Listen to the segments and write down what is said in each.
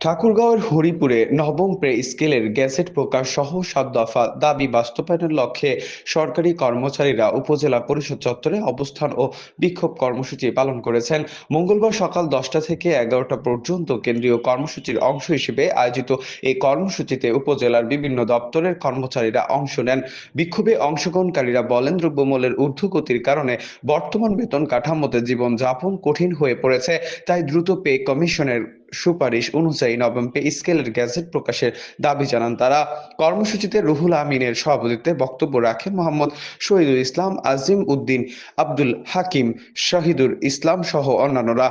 ঠাকুরগাঁওয়ের হরিপুরে নবম পে স্কেলের গেজেট প্রকাশ সহ ৭ দফা দাবি বাস্তবায়নের লক্ষ্যে সরকারি কর্মচারীরা উপজেলা পরিষদ চত্বরে অবস্থান ও বিক্ষোভ কর্মসূচি পালন করেছেন। মঙ্গলবার সকাল ১০টা থেকে ১১টা পর্যন্ত কেন্দ্রীয় কর্মসূচির অংশ হিসেবে আয়োজিত এই কর্মসূচিতে উপজেলার বিভিন্ন দপ্তরের কর্মচারীরা অংশ নেন। বিক্ষোভে অংশগ্রহণকারীরা বলেন, দ্রব্যমূল্যের ঊর্ধ্বগতির কারণে বর্তমান বেতন কাঠামোতে জীবনযাপন কঠিন হয়ে পড়েছে। তাই দ্রুত পে কমিশনের সুপারিশ অনুযায়ী নবম পে স্কেলের গেজেট প্রকাশের দাবি জানান তারা। কর্মসূচিতে রুহুল আমিনের সভাপতিত্বে বক্তব্য রাখেন মোহাম্মদ শহীদুল ইসলাম, আজিম উদ্দিন, আব্দুল হাকিম, শহীদুল ইসলাম সহ অন্যান্যরা।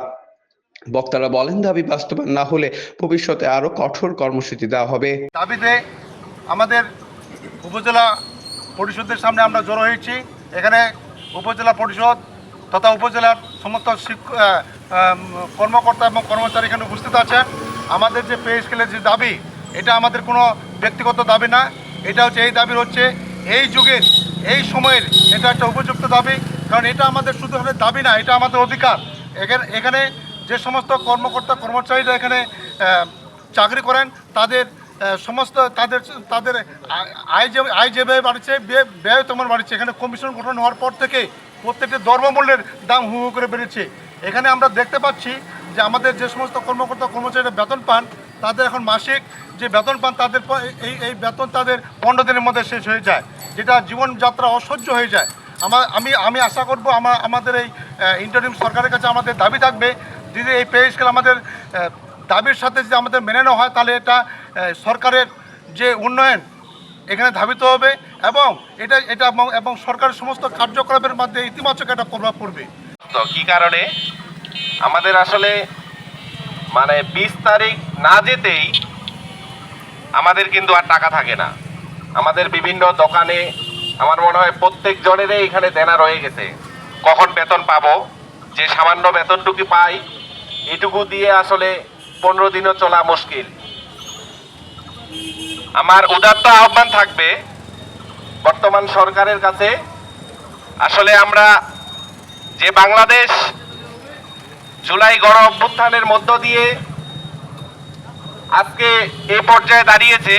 বক্তারা বলেন, দাবি বাস্তবায়ন না হলে ভবিষ্যতে আরো কঠোর কর্মসূচি দেওয়া হবে। দাবিতে আমাদের উপজেলা পরিষদের সামনে আমরা জড়ো হয়েছি। এখানে উপজেলা পরিষদ তথা উপজেলার সমস্ত কর্মকর্তা এবং কর্মচারী এখানে উপস্থিত আছেন। আমাদের যে পে স্কেলের যে দাবি, এটা আমাদের কোনো ব্যক্তিগত দাবি না। এটা হচ্ছে এই দাবির হচ্ছে এই যুগের এই সময়ের এটা একটা উপযুক্ত দাবি, কারণ এটা আমাদের শুধু দাবি না, এটা আমাদের অধিকার। এখানে যে সমস্ত কর্মকর্তা কর্মচারীরা এখানে চাকরি করেন তাদের সমস্ত তাদের আয় যে ব্যয় বাড়ছে, ব্যয় তেমন বাড়ছে। এখানে কমিশন গঠন হওয়ার পর থেকে প্রত্যেকটি দ্রব্যমূল্যের দাম হু হু করে বেড়েছে। এখানে আমরা দেখতে পাচ্ছি যে আমাদের যে সমস্ত কর্মকর্তা কর্মচারীরা বেতন পান, তাদের এখন মাসিক যে বেতন পান তাদের এই বেতন তাদের 15 দিনের মধ্যে শেষ হয়ে যায়, যেটা জীবনযাত্রা অসহ্য হয়ে যায়। আমি আশা করব আমাদের এই ইন্টারিম সরকারের কাছে আমাদের দাবি থাকবে, যদি এই পে স্কেল আমাদের দাবির সাথে যদি আমাদের মেনে নেওয়া হয়, তাহলে এটা সরকারের যে উন্নয়ন এখানে ধাবিত হবে এবং এটা এবং সরকারের সমস্ত কার্যকলাপের মধ্যে ইতিবাচক একটা প্রভাব পড়বে। তো কি কারণে আমাদের আসলে 20 তারিখ না যেতেই আমাদের কিন্তু আর টাকা থাকে না। আমাদের বিভিন্ন দোকানে আমার মনে হয় প্রত্যেক জনেরই এখানে দেনা রয়ে গেছে, কখন বেতন পাবো। যে সামান্য বেতনটুকু পাই, এটুকু দিয়ে আসলে 15 দিনও চলা মুশকিল। আমার উদাত্ত আহ্বান থাকবে বর্তমান সরকারের কাছে, আসলে আমরা যে বাংলাদেশ জুলাই গণ অভ্যুত্থানের মধ্য দিয়ে আজকে এই পর্যায়ে দাঁড়িয়েছে,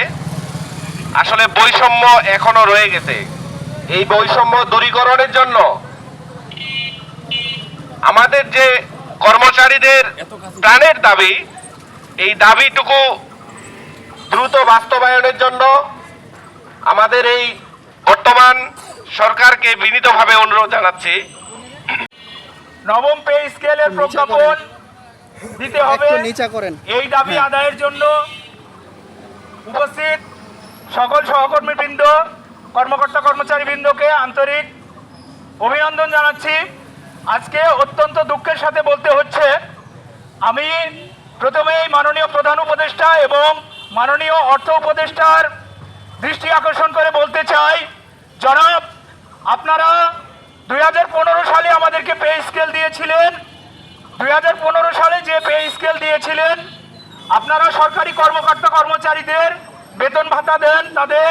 আসলে বৈষম্য এখনো রয়ে গেছে। এই বৈষম্য দূরীকরণের জন্য আমাদের যে কর্মচারীদের প্রাণের দাবি, এই দাবিটুকু দ্রুত বাস্তবায়নের জন্য আমাদের এই বর্তমান সরকারকে বিনীতভাবে অনুরোধ জানাচ্ছি। নবম পে স্কেলের প্রজ্ঞাপন দিতে হবে। এই দাবি আদায়ের জন্য উপস্থিত সকল সহকর্মীবৃন্দ, কর্মকর্তা কর্মচারীবৃন্দকে আন্তরিক অভিনন্দন জানাচ্ছি। আজকে অত্যন্ত দুঃখের সাথে বলতে হচ্ছে, আমি প্রথমেই মাননীয় প্রধান উপদেষ্টা এবং মাননীয় অর্থ উপদেষ্টার দৃষ্টি আকর্ষণ করে বলতে চাই, জনাব, আপনারা 2015 সালে আমাদেরকে পে স্কেল দিয়েছিলেন। 2015 সালে যে পে স্কেল দিয়েছিলেন, আপনারা সরকারি কর্মকর্তা কর্মচারীদের বেতন ভাতা দেন, তাদের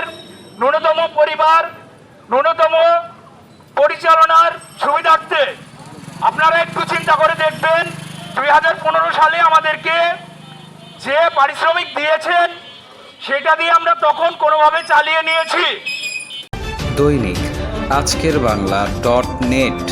ন্যূনতম পরিচালনার সুবিধার্থে। আপনারা একটু চিন্তা করে দেখবেন, 2015 সালে আমাদেরকে যে পারিশ্রমিক দিয়েছেন সেটা দিয়ে আমরা তখন কোনোভাবে চালিয়ে নিয়েছি। দৈনিক আজকের বাংলা .net